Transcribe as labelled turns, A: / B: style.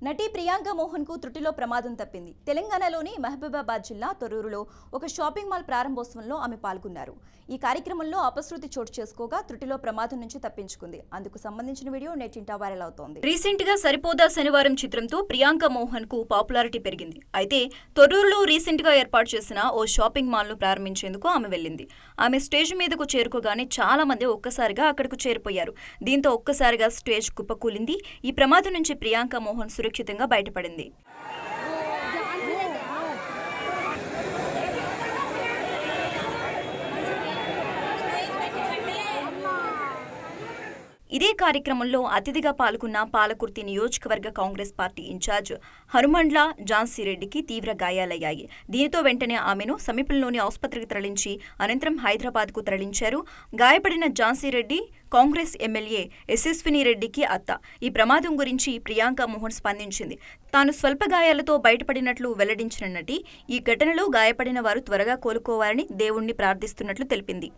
A: నటి ప్రియాంక మోహన్ కు త్రుటిలో ప్రమాదం తప్పింది. తెలంగాణలోని మహబూబాబాద్ జిల్లా తొర్రూరులో ఒక షాపింగ్ మాల్ ప్రారంభోత్సవంలో ఆమె పాల్గొన్నారు. ఈ కార్యక్రమంలో అపశృతి చోటు చేసుకోగా త్రుటిలో ప్రమాదం నుంచి తప్పించుకుంది. అందుకు సంబంధించిన వీడియో నెట్టింట వైరల్ అవుతోంది.
B: రీసెంట్ గా సరిపోదా శనివారం చిత్రంతో ప్రియాంక మోహన్ కు పాపులారిటీ పెరిగింది. అయితే తొర్రూరులో రీసెంట్ గా ఏర్పాటు చేసిన ఓ షాపింగ్ మాల్ ను ప్రారంభించేందుకు ఆమె వెళ్లింది. ఆమె స్టేజ్ మీదకు చేరుకోగానే చాలా మంది ఒక్కసారిగా అక్కడకు చేరిపోయారు. దీంతో ఒక్కసారిగా స్టేజ్ కుప్పకూలింది. ఈ ప్రమాదం నుంచి ప్రియాంక మోహన్ సురక్షితంగా బయటపడింది. ఇదే కార్యక్రమంలో అతిథిగా పాల్గొన్న పాలకుర్తి నియోజకవర్గ కాంగ్రెస్ పార్టీ ఇన్ఛార్జ్ హనుమండ్ల ఝాన్సీరెడ్డికి తీవ్ర గాయాలయ్యాయి. దీనితో వెంటనే ఆమెను సమీపంలోని ఆసుపత్రికి తరలించి అనంతరం హైదరాబాద్కు తరలించారు. గాయపడిన ఝాన్సీరెడ్డి కాంగ్రెస్ ఎమ్మెల్యే యశస్విని రెడ్డికి అత్త. ఈ ప్రమాదం గురించి ప్రియాంక మోహన్ స్పందించింది. తాను స్వల్ప గాయాలతో బయటపడినట్లు వెల్లడించిన నటి ఈ ఘటనలో గాయపడిన వారు త్వరగా కోలుకోవాలని దేవుణ్ణి ప్రార్థిస్తున్నట్లు తెలిపింది.